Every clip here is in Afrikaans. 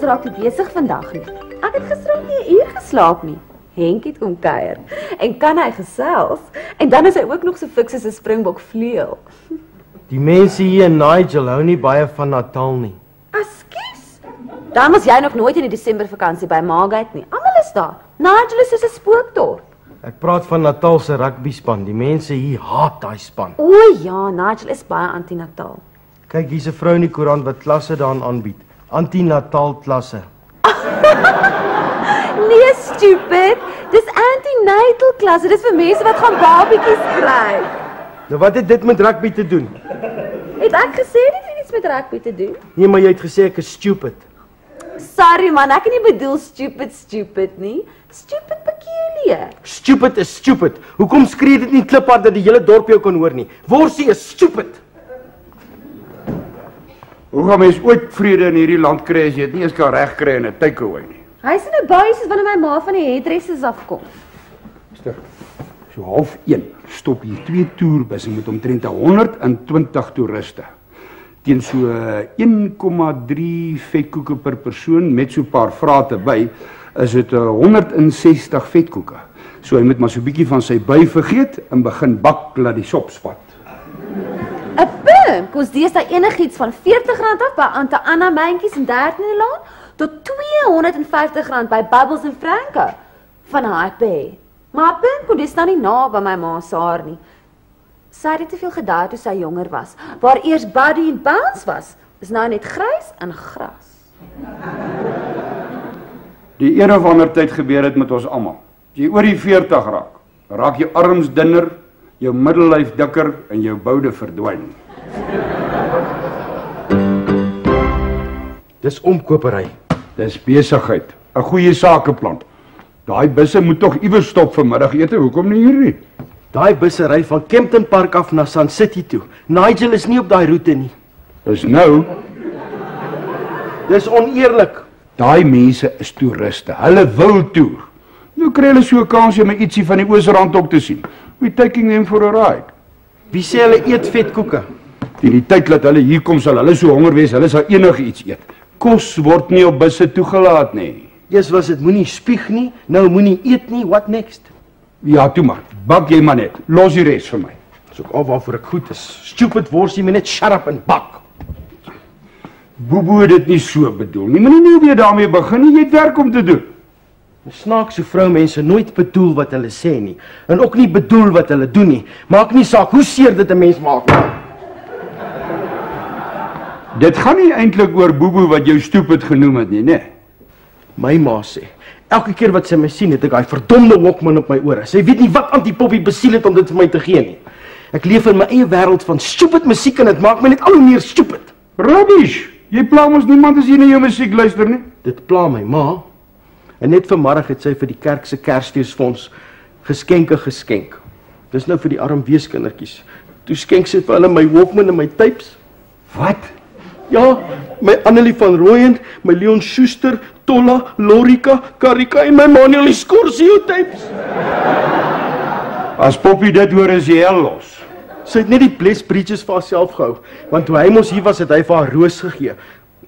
ons raak nie besig vandag nie. Ek het gisterand nie 'n uur geslaap nie. Henk het kom kuier. En kan hy gesels? En dan is hy ook nog so fiks as 'n springbok vleuel. Die mense hier in Nigel hou nie baie van Natal nie. Ekskuus. Dan was jy nog nooit in die Desembervakansie by Margate nie. Almal is daar. Nigel is soos 'n spookdorp. Ek praat van Natal se rugbyspan. Die mense hier haat daai span. O ja, Nigel is baie anti-Natal. Kyk, hier's 'n vrou in die koerant wat klasse daarin aanbied. Anti-Natal klasse. Nee, stupid. Dis anti-natal klasse. Dis vir mense wat gaan babietjies kry. Nou wat het dit met rugby te doen? Het ek gesê dit het iets met rugby te doen? Nee, maar jy het gesê ek is stupid. Sorry man, ek het nie bedoel stupid nie. Stupid peculiar. Stupid is stupid. Hoekom skree dit nie kliphard dat die hele dorp jou kan hoor nie? Worsie is stupid. Hoe gaan mens ooit vrede in hierdie land kry as jy dit nie eens kan regkry in 'n takeaway nie? Hy's in 'n bui soos wanneer my ma van die hairdressers afkom. Stuk. So 12:30 stop hier 2 toerbusse met omtrent 120 toeriste. Teen so 1,3 vetkoeke per persoon met so 'n paar vrate by, is dit 160 vetkoeke. So hy moet maar so 'n bietjie van sy by vergeet en begin bak laat die sop spat. 'n Pimp kos deesdae enigiets van R40 af by Anta Anna Myntjies in 13de Laan tot R250 by Bubbles en Franco van HP. Maar 'n pimp kon dis nou nie na by my ma se haar nie. Sy het te veel gedou toe sy jonger was. Waar eers Buddy en Bounce was, is nou net grys en gras. Die een of ander tyd gebeur dit met ons almal. As jy oor die 40 raak, raak jou arms dunner, jou middellyf dikker en jou boude verdwyn. Dis omkopery. Dis besigheid, 'n goeie sakeplan. Daai busse moet tog iewers stop vir middagete, hoekom nie hier nie? Daai busse ry van Kempton Park af na Sun City toe. Nigel is nie op daai roete nie. Dis nou, Dis oneerlik. daai mense is toeriste, hulle wil toer. Nou kry hulle so 'n kans om ietsie van die Oosrand ook te sien. We're taking them for a ride. Wie sê hulle eet vetkoeke? Teen die tyd dat hulle hier kom, sal hulle so honger wees, hulle sal enigiets eet. Kos word nie op busse toegelaat nie. Eers was dit moenie spieg nie, nou moenie eet nie, what next? Ja, toe maar, bak jy maar net, los die res vir my. Dis ook al waarvoor ek goed is. Stupid worsie, moet net shut up en bak. Bobo het dit nie so bedoel nie, maar nie weer daarmee begin nie, jy het werk om te doen. Snaakse vroumense nooit bedoel wat hulle sê nie, en ook nie bedoel wat hulle doen nie. Maak nie saak hoe seer dit 'n mens maak nie. Dit gaan nie eintlik oor Bobo wat jou stupid genoem het nie, né? My ma sê, elke keer wat sy my sien, het ek daai verdomde Walkman op my ore. Sy weet nie wat anti-poppie besiel het om dit vir my te gee nie. Ek leef in my eie wêreld van stupid musiek en dit maak my net al hoe meer stupid. Rubbish! Jy pla ons niemand as jy na jou musiek luister nie. Dit pla my ma. En net vanmiddag het sy vir die kerk se Kersfeesfonds geskenke geskenk. Dis nou vir die arm weeskindertjies. Toe skenk sy vir hulle my Walkman en my tapes. Wat? Ja, my Annelie van Rooyen, my Leon Schuster, Tolla, Lorika, Karika en my Manuel Scorsio tapes. As Poppy dit hoor is jy hel los. Sy het net die Bless Bridges vir haarself gehou, want toe hy mos hier was, het hy vir haar roos gegee.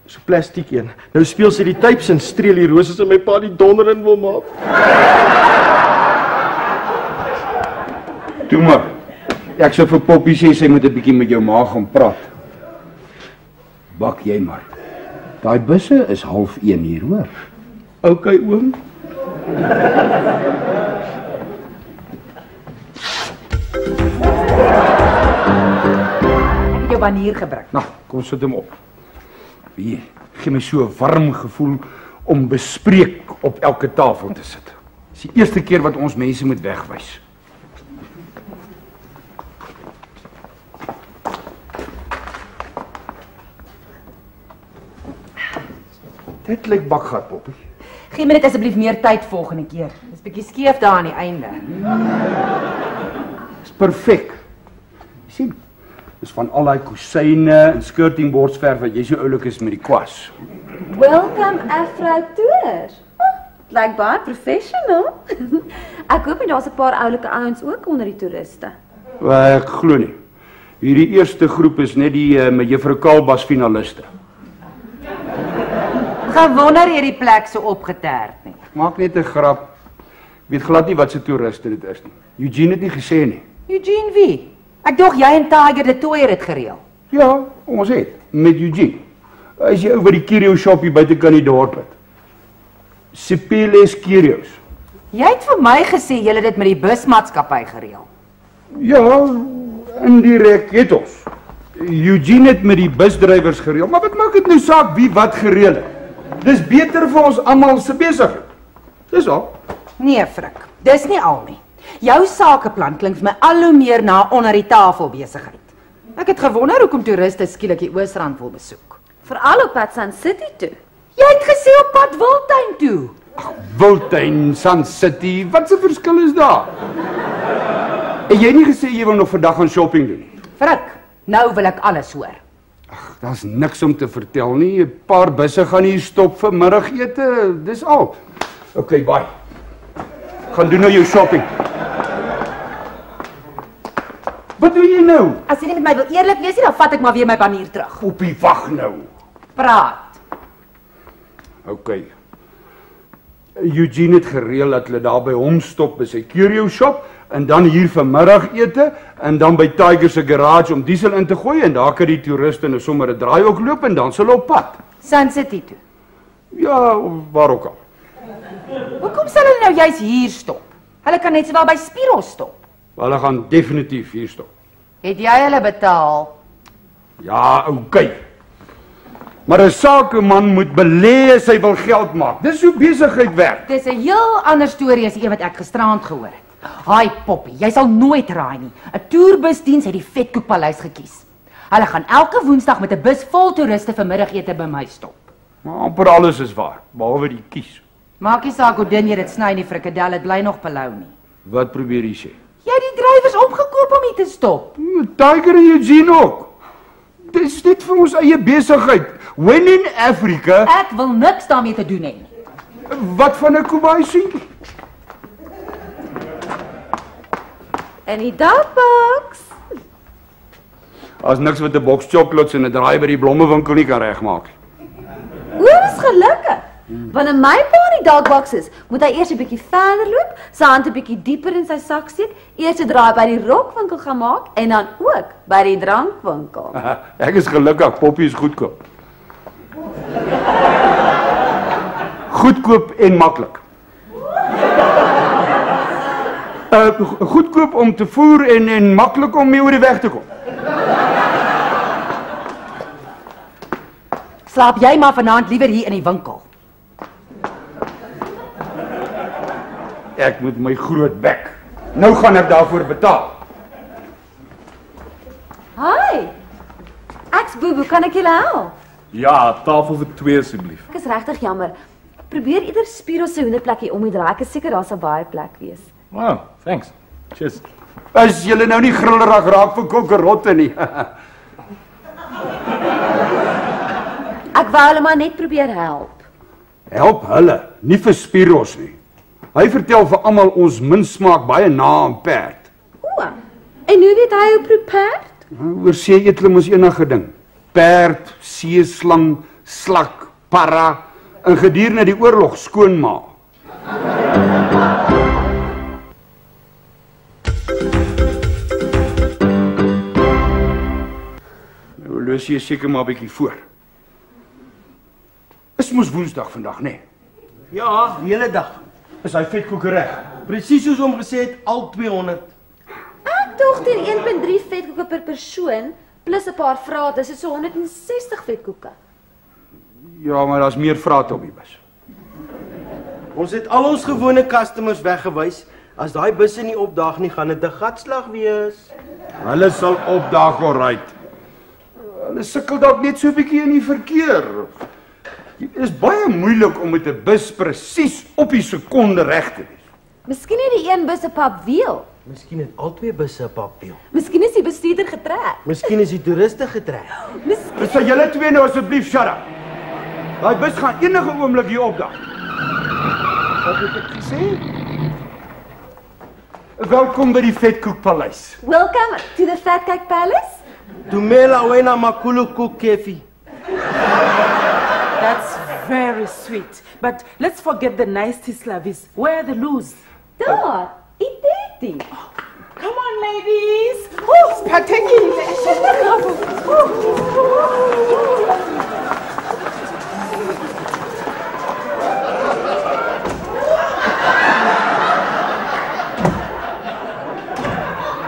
So plastiek een. Nou speel sy die tapes en streel die roses in my pa die donder in wil maak. Toe maar. Ek sou vir Poppy sê sy moet 'n bietjie met jou ma gaan praat. Bak jy maar. Daai busse is 12:30 hier, hoor. Okay, oom. Ek het jou banier gebring. Nou, kom sit hom op. Wie, gee my so 'n warm gevoel om bespreek op elke tafel te sit. Dis die eerste keer wat ons mense moet wegwys. Dit lyk bakgat, Poppy. Gee my net asseblief meer tyd volgende keer. Dis bietjie skeef daar aan die einde. Dis perfek. Sien? Dis van al daai kusyne en skirtingbordsverf wat jy so oulik is met die kwas. Welcome Afro Tour. Lyk baie professional. Ek hoop nie daar's 'n paar oulike ouens ook onder die toeriste. Ek glo nie. Hierdie eerste groep is net die met Juffrou Kalbas finaliste. Gewonder jy die plek so opgeterd nie. Maak net 'n grap. Weet glad nie wat se toeriste dit is nie. Eugene het nie gesê nie. Eugene wie? Ek dog jy en Tiger de Tooier het gereël. Ja, ons het met Eugene. Hy is ou by die curio shop hier buitekant die dorp het. Sipeles Curios. Jy het vir my gesê jy het dit met die busmaatskappy gereël. Ja, indirek het ons. Eugene het met die busdrywers gereël, maar wat maak dit nou saak wie wat gereël het? Dis beter vir ons almal se besigheid. Dis al. Nee, Frik, dis nie al nie. Jou sakeplan klink vir my al hoe meer na onder die tafel besigheid. Ek het gewonder hoekom toeriste skielik die Oosrand wil besoek. Veral op pad Sun City toe. Jy het gesê op pad Wildtuin toe. Wildtuin, Sun City, wat se verskil is daar? En jy het nie gesê jy wil nog vandag gaan shopping doen nie? Frik, nou wil ek alles hoor. Daar's niks om te vertel nie. 'n Paar busse gaan hier stop vir middagete, dis al. Okay, bye. Gaan doen nou jou shopping. Wat doen jy nou? As jy nie met my wil eerlik wees nie, dan vat ek maar weer my banier terug. Op die wag nou. Praat. Okay. Eugene het gereël dat hulle daar by hom stop by sy curio shop en dan hier vir middagete en dan by Tiger se garage om diesel in te gooi en daar kan die toeriste nou sommer 'n draai ook loop en dan sal hulle op pad. Sun City toe. Ja, waar ook al. Hoekom sal hulle nou juist hier stop? Hulle kan net sowel by Spiros stop. Hulle gaan definitief hier stop. Het jy hulle betaal? Ja, okay. Maar 'n sakeman moet belê as hy wil geld maak. Dis hoe besigheid werk. Dis 'n heel ander storie as die een wat ek gisterand gehoor het. Haai Poppie, jy sal nooit raai nie. 'n Toerbusdiens het die Vetkoekpaleis gekies. Hulle gaan elke Woensdag met 'n bus vol toeriste vir middagete by my stop. Maar amper alles is waar, behalwe die kies. Maak nie saak hoe dun jy dit sny nie, frikadel, dit bly nog pelou nie. Wat probeer jy sê? Jy het die drywers omgekoop om hier te stop. Tiger en Eugene ook. Dis net vir ons eie besigheid. When in Africa, Ek wil niks daarmee te doen hê nie. wat van 'n kombuisie? En die dagbox. As niks wat 'n boks chocolates en 'n draai by die blommewinkel nie kan regmaak. O, dis gelukkig. Wanneer my pa in die dagbox is, moet hy eers 'n bietjie verder loop, sy hand 'n bietjie dieper in sy sak steek, eers 'n draai by die rokwinkel gaan maak en dan ook by die drankwinkel. Ek is gelukkig, Poppie is goedkoop. Goedkoop en maklik. Goedkoop om te voer en maklik om mee oor die weg te kom. Slaap jy maar vanaand liewer hier in die winkel. Ek moet my groot bek. Nou gaan ek daarvoor betaal. Hi. Ek's Bobo, kan ek julle help? Ja, tafel vir 2 asseblief. Ek is regtig jammer. Probeer eerder Spiros se hoenderplekkie omdraai. Ek is seker daar sal baie plek wees. Wow, thanks. Cheers. As julle nou nie grillerig raak vir kokkerotte nie. Ek wou hulle maar net probeer help. Help hulle, nie vir Spiros nie. Hy vertel vir almal ons minsmaak baie na aan perd. O. En hoe weet hy hoe prepare? Oor see eet hulle mos enige ding. Perd, seeslang, slak, parra, en gedurende die oorlog skoonmaak. Nou loos jy seker maar 'n bietjie voor. Is mos Woensdag vandag, né? Nee? Ja, die hele dag. Is hy vetkoek reg? Presies soos hom gesê het, al 200. Ek dog teen 1.3 vetkoeke per persoon plus 'n paar vrate, dis so 160 vetkoeke. Ja, maar daar's meer vrate op die bus. Ons het al ons gewone customers weggewys. As daai busse nie opdaag nie, gaan dit 'n gatslag wees. Hulle sal opdaag, alright. Hulle sukkel dalk net so 'n bietjie in die verkeer. Dit is baie moeilik om met 'n bus presies op die sekonde reg te wees. Miskien het die een bus 'n papwiel. Miskien het al 2 busse 'n papwiel. Miskien is die bestuurder getrek. Miskien is die toeriste getrek. Miskien Sal julle twee nou asseblief shut up. Daai bus gaan enige oomblik hier opdaag. Wat het ek gesê? Welkom by die Vetkoekpaleis. Welcome to the Fat Cake Palace. Tumela wena makulu kukefi. That's very very sweet. But let's forget the nasty slavies. Where are the loos? Daar, die. Come on, ladies. Oh, spectacular.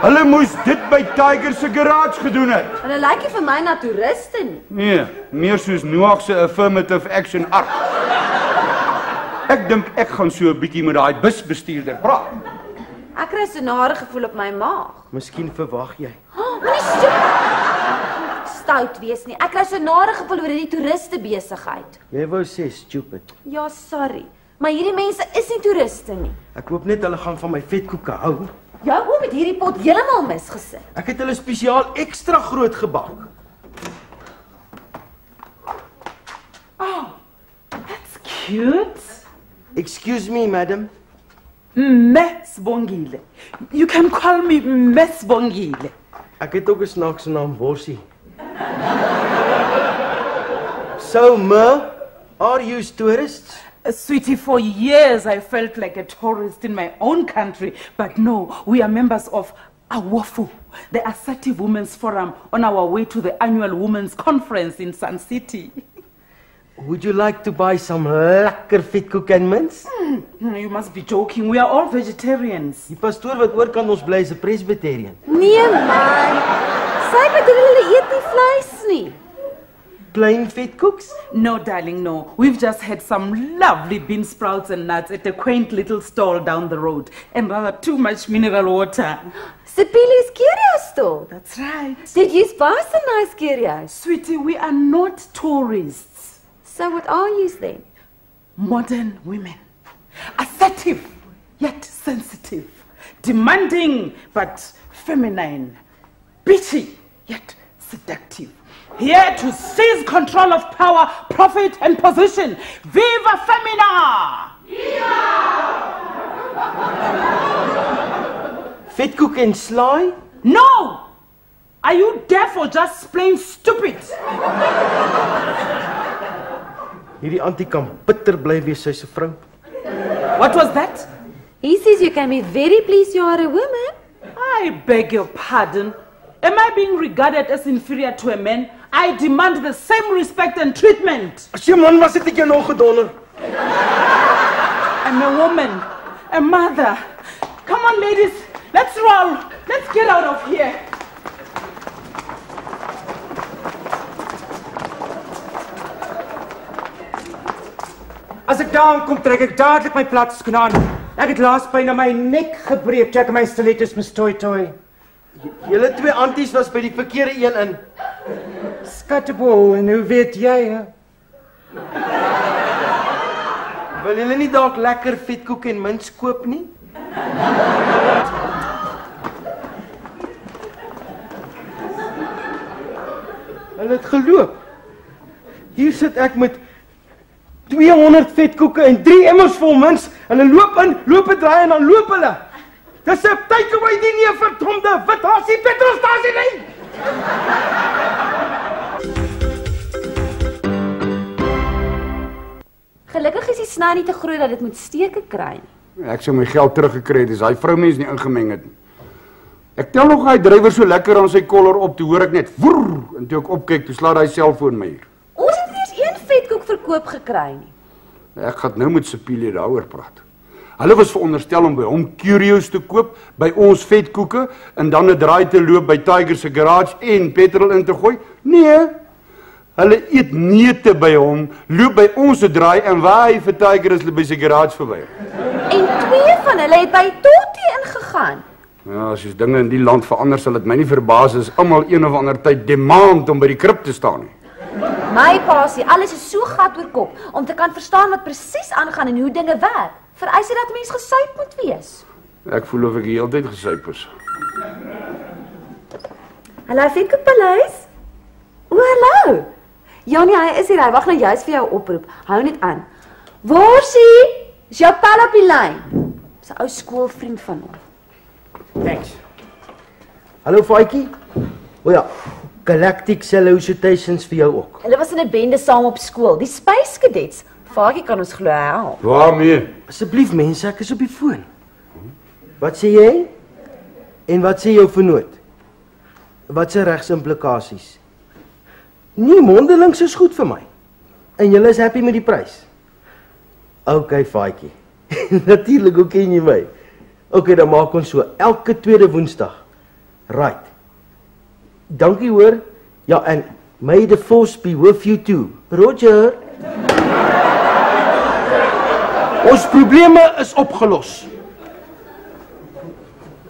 Hulle moes dit by Tiger se garage gedoen het. Hulle lyk nie vir my na toeriste nie. Nee, meer soos Noag se affirmative action ark. Ek dink ek gaan so 'n bietjie met daai busbestuurder praat. Ek kry so 'n nare gevoel op my maag. Miskien verwag jy. Moenie stout wees nie. Ek kry so 'n nare gevoel oor hierdie toeriste besigheid. Jy wou sê stupid. Ja, sorry. Maar hierdie mense is nie toeriste nie. Ek hoop net hulle gaan van my vetkoeke hou. Jou oom het hierdie pot heeltemal misgesit. Ek het hulle spesiaal ekstra groot gebak. Oh, that's cute. Excuse me, madam. Mes Bongile. You can call me Mes Bongile. Ek het ook 'n snaakse naam, Worsie. So, are you tourists? Sweetie, for years I felt like a tourist in my own country, but no, we are members of AWOFU, the Assertive Women's Forum, on our way to the annual Women's Conference in Sun City. Would you like to buy some lekker vetkoek en mints? You must be joking, we are all vegetarians. Die pastoor wat oorkant ons bly is 'n presbyterian. Nee man. Sy bedoel hulle eet nie vleis nie. Plain vetkoeks? No, darling, no. We've just had some lovely bean sprouts and nuts at a quaint little stall down the road, and rather too much mineral water. Sipilis curio store. That's right. Did you buy some nice curios? Sweetie, we are not tourists. So what are you then? Modern women. Assertive, yet sensitive. Demanding, but feminine. Bitchy, yet seductive. Here to seize control of power, profit, and position. Viva Femina! Vetkoek en slaai? No! Are you deaf or just plain stupid? Hierdie antie kan bitter bly wees sy se vrou. What was that? He says you can be very pleased you are a woman. I beg your pardon. Am I being regarded as inferior to a man? I demand the same respect and treatment. As jy man was, het ek jou nog gedonder. I'm a woman, a mother. Come on, ladies, let's roll. Let's get out of here. As ek daar kom, trek ek dadelik my platskoen aan. Ek het laas byna my nek gebreek, check my stilettos mis toi. Julle twee anties was by die verkeerde een in. Skattebo, en hoe weet jy? He? Wil julle nie dalk lekker vetkoek en mints koop nie? Hulle het geloop. Hier sit ek met 200 vetkoeke en 3 emmers vol mints. Hulle loop in, loop 'n draai en dan loop hulle. Dis 'n takeaway die nie 'n verdomde wit hasie petrolstasie nie. Gelukkig is die sny nie te groot dat dit moet steke kry nie. Ek sou my geld teruggekry het as daai vroumens nie ingemeng het nie. Ek tel nog hy drywer so lekker aan sy koller op, toe hoor ek net woer, en toe ek opkyk, toe slaat hy selfoon my hier. Ons het nie eens een vetkoek verkoop gekry nie. Ek gaan nou met Sipilie daaroor praat. Hulle was veronderstel om by hom curios te koop, by ons vetkoeke, en dan 'n draai te loop by Tiger se garage en petrol in te gooi. Nee, hulle eet neute by hom, loop by ons 'n draai, en waar hy vir Tiger is, by sy garage verby. En 2 van hulle het by Totti ingegaan. Ja, as jy dinge in die land verander, sal dit my nie verbaas as almal een of ander tyd demand om by die krib te staan nie. My pa sê alles is so gat oor kop om te kan verstaan wat presies aangaan en hoe dinge werk. Vereis dit dat 'n mens gesuip moet wees. Ek voel of ek die hele tyd gesuip is. Hallo Vetkoekpaleis. O, hallo. Ja nee, hy is hier. Hy wag nou juist vir jou oproep. Hou net aan. Worsie, is jou pel op die lyn? Dis 'n ou skoolvriend van hom. Thanks. Hallo Faitjie. O ja, Galactic salutations vir jou ook. Hulle was in 'n bende saam op skool, die Space Cadets. Vaatjie kan ons glo help. Waarmee? Asseblief mense, ek is op die foon. Wat sê jy? En wat sê jou vernoot? Wat se regsimplikasies? Nee, mondelings is goed vir my. En julle is happy met die prys. OK, Vaatjie. Natuurlik, hoe ken jy my? OK, dan maak ons so elke tweede Woensdag. Right. Dankie hoor. Ja, en may the force be with you too. Roger. Ons probleme is opgelos.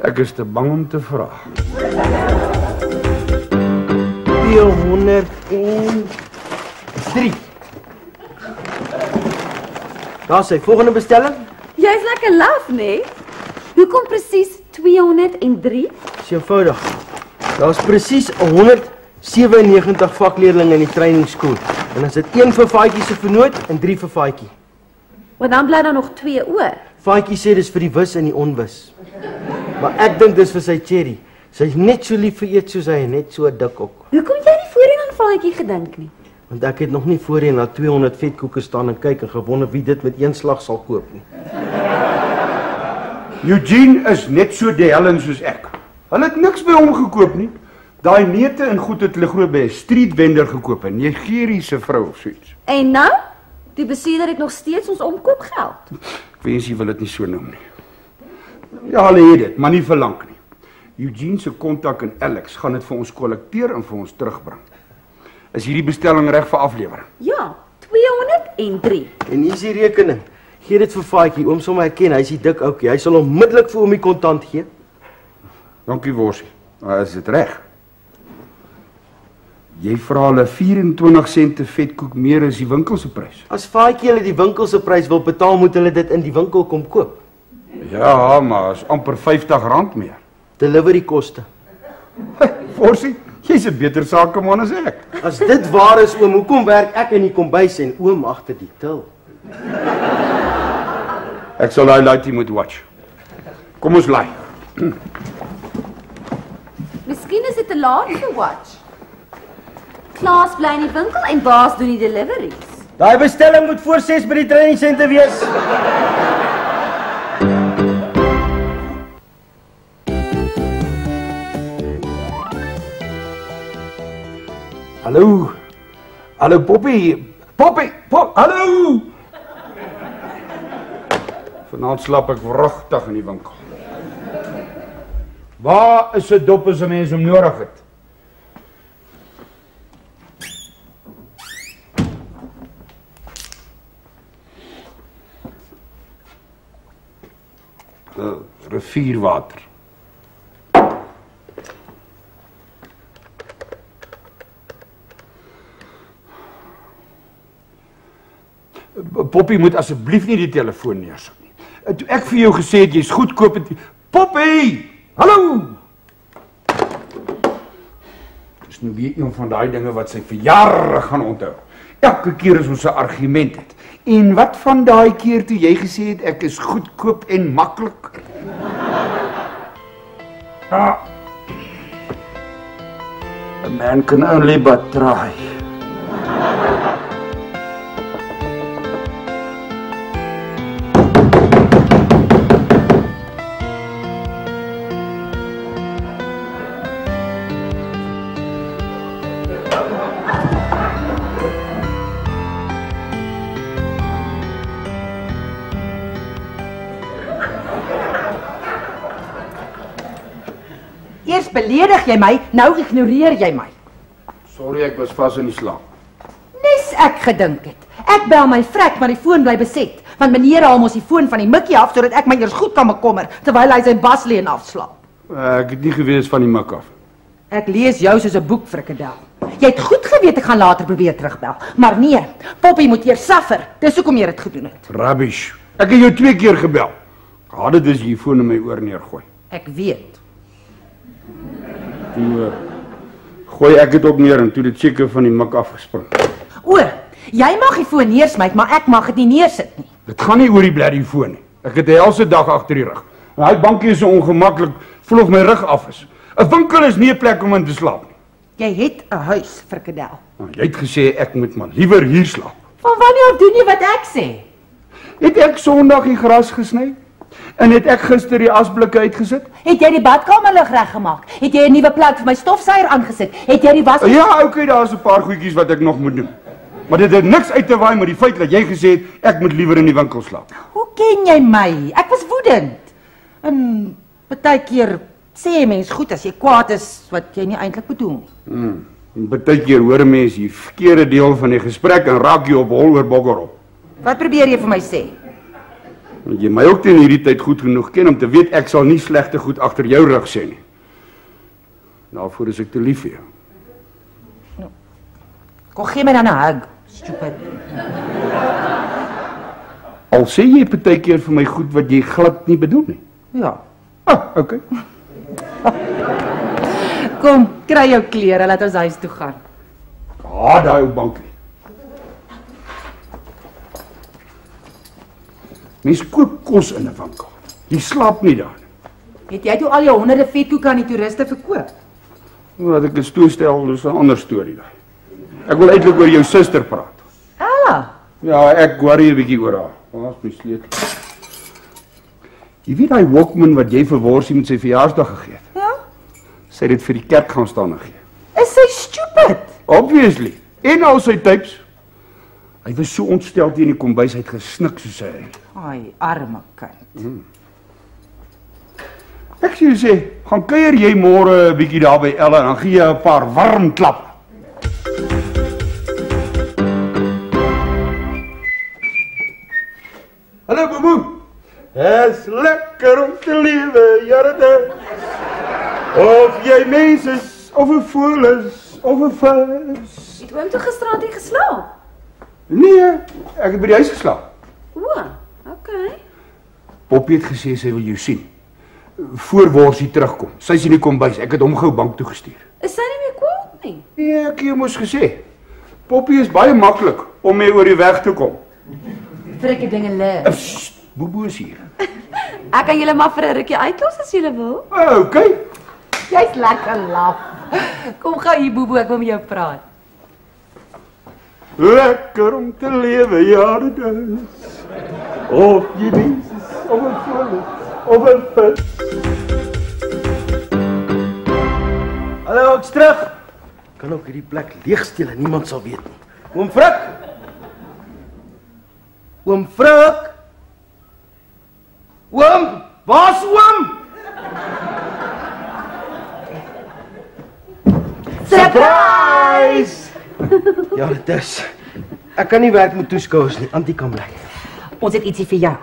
Ek is te bang om te vra. 203. Daar sê volgende bestelling. Jy's lekker laf, nee? Hoekom presies 203? Dis eenvoudig. Daar's presies 197 vakleerlinge in die trainingsskool. En as dit 1 vir Vaatjie se vernoot en 3 vir Vaatjie. Want dan bly daar nog 2 oor. Vaatjie sê dis vir die wis en die onwis. Maar ek dink dis vir sy Cherry. Sy's net so lief vir eet soos hy en net so dik ook. Hoekom jy nie voorheen aan Vaatjie gedink nie? Want ek het nog nie voorheen na 200 vetkoeke staan en kyk en gewonder wie dit met een slag sal koop nie. Eugene is net so die hellen soos ek. Hulle het niks by hom gekoop nie. Daai neute en goed het hulle glo by 'n street vendor gekoop, 'n Nigeriese vrou of so iets. En nou? Die bestuurder het nog steeds ons omkoopgeld. Ek wens jy wil dit nie so noem nie. Ja, hulle het dit, maar nie vir lank nie. Eugene se kontak en Alex gaan dit vir ons kollekteer en vir ons terugbring. Is hierdie bestelling reg vir aflewering? Ja, 203. En hier is die rekening. Gee dit vir Vaatjie, oom sal my herken, hy's die dik ouetjie. Hy sal onmiddellik vir oomie kontant gee. Dankie, Worsie. Is dit reg? Jy vra hulle 24 sente vetkoek meer as die winkel se prys. As Vaatjie hulle die winkel se prys wil betaal, moet hulle dit in die winkel kom koop. Ja, maar is amper R50 meer. Delivery koste. Worsie, jy's 'n beter sakeman as ek. As dit waar is, oom, hoekom werk ek in die kombuis en oom agter die til? Ek sal daai laaitie moet watch. Kom ons laai. Miskien is dit te laat vir watch. Klaas bly in die winkel en baas doen die deliveries. Daai bestelling moet voor 6 by die trainingssentrum wees. Hallo. Hallo Poppy. Hallo. Vanaand slaap ek wragtig in die winkel. Waar is 'n dop as 'n mens hom nodig het? Rivierwater. Poppy moet asseblief nie die telefoon neersit nie. Toe ek vir jou gesê het jy's goedkoop het... Poppy! Hallo! Dis nou weer een van daai dinge wat sy vir jare gaan onthou. Elke keer as ons 'n argument het. En wat van daai keer toe jy gesê het ek is goedkoop en maklik? Ah. A man can only but try. Eers beledig jy my, nou ignoreer jy my. Sorry, ek was vas in die slaap. Nes ek gedink het. Ek bel my vrek, maar die foon bly beset. Want meneer haal mos die foon van die mikkie af, sodat ek my eers goed kan bekommer, terwyl hy sy basleen afslaap. Ek het nie geweet van die mik af. Ek lees jou soos 'n boek, frikadel. Jy het goed geweet ek gaan later probeer terugbel. Maar nee, Poppy moet eers suffer. Dis hoekom jy dit gedoen het. Rubbish. Ek het jou 2 keer gebel. Gehad dit is jy foon in my oor neergooi. Ek weet. Toe gooi ek dit ook neer en toe dit seker van die mik afgespring. O, jy mag die foon neersmyt, maar ek mag dit nie neersit nie. Dit gaan nie oor die blerrie foon nie. Ek het 'n helse dag agter die rug. En hy bankie is so ongemaklik, voel of my rug af is. 'n Winkel is nie 'n plek om in te slaap nie. Jy het 'n huis, frikadel. Nou, jy het gesê ek moet maar liewer hier slaap. Van wanneer af doen jy wat ek sê? Het ek Sondag die gras gesny? En het ek gister die asblikke uitgesit? Het jy die badkamerlig reggemaak? Het jy 'n nuwe plek vir my stofsuier aangesit? Het jy die was... Ja, okay, daar's 'n paar goedjies wat ek nog moet doen. Maar dit het niks uit te waai met die feit dat jy gesê het ek moet liewer in die winkel slaap. Hoe ken jy my? Ek was woedend. En partykeer sê mens goed as jy kwaad is wat jy nie eintlik bedoel nie. Partykeer hoor 'n mens die verkeerde deel van die gesprek en raak jy op hol oor bogger op. Wat probeer jy vir my sê? Want jy my ook teen hierdie tyd goed genoeg ken om te weet ek sal nie slegte goed agter jou rug sê nie. Daarvoor is ek te lief vir jou. Kom gee my dan 'n hug, stupid. Al sê jy partykeer vir my goed wat jy glad nie bedoel nie. Ja. Okay. Kom, kry jou klere, laat ons huis toe gaan. Daai ou bankie. Mens koop kos in 'n winkel. Jy slaap nie daar nie. Het jy toe al jou honderde vetkoeke aan die toeriste verkoop? Wat ek is toestel, dis 'n ander storie daai. Ek wil eintlik oor jou suster praat. Ja, ek worry 'n bietjie oor haar. Waar's my sleutel? Jy weet daai Walkman wat jy vir Worsie met sy verjaarsdag gegee het? Ja? Sy het dit vir die kerk gaan staan en gee. Is sy stupid? Obviously. En al sy tapes. Hy was so ontstel teen die kombuis, hy het gesnik soos hy. Ai, arme kind. Ek sê jy sê, gaan kuier jy môre 'n bietjie daar by Elle en dan gee jy 'n paar warm klap. Hallo Bobo. Is lekker om te lewe, jare. Of jy mens is, of 'n voël is, of 'n vis. Het oom toe gisteraand hier geslaap? Nee, ek het by die huis geslaap. O, okay. Poppie het gesê sy wil jou sien. Voor Worsie terugkom. Sy's in die kombuis. Ek het hom gou bank toe gestuur. Is sy nie meer kwaad nie? Nee, ek het mos gesê. Poppie is baie maklik om mee oor die weg te kom. Frikke dinge lê. Bobo is hier. Ek kan julle maar vir 'n rukkie uitlos as julle wil. Okay. Jy's lekker laf. Kom gou hier, Bobo, ek wil met jou praat. Lekker om te lewe, jare dus. Of jy mens is, of 'n voël, of 'n vis. Hallo, ek's terug. Kan ook hierdie plek leegsteel en niemand sal weet nie. Oom Frik. Oom Frik. Oom, waar's oom? Surprise! Ja, dit is. Ek kan nie werk met toeskouers nie. Antie kan bly. Ons het ietsie vir jou.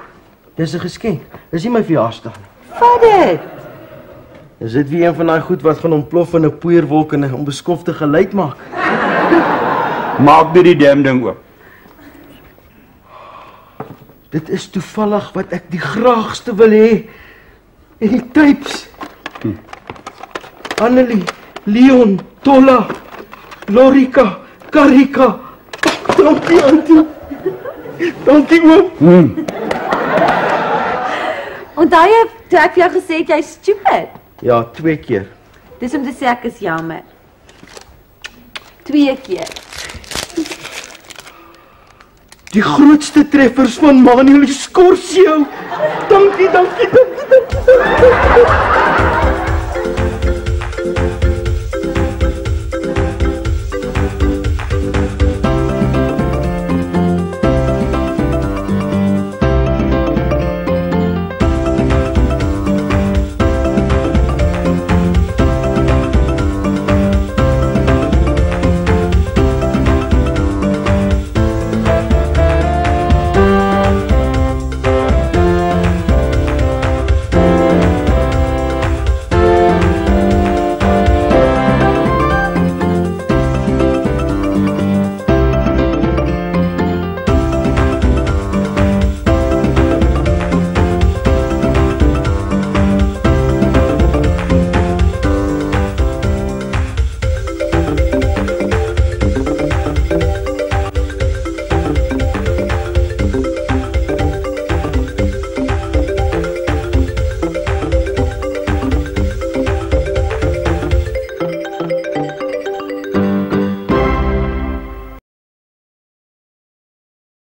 Dis 'n geskenk. Dis nie my verjaarsdag nie. Vat dit. Is dit weer een van daai goed wat gaan ontplof in 'n poeierwolk en 'n onbeskofte geluid maak? Maak net die damn ding oop. Dit is toevallig wat ek die graagste wil hê. En die tapes. Annelie, Leon, Tolla, Lorika, Karika. Dankie, Antie. Dankie, oom. Onthou jy toe ek vir jou gesê het jy's stupid? Ja, 2 keer. Dis om te sê ek is jammer. 2 keer. Die grootste treffers van Manuel Scorsese. Dankie.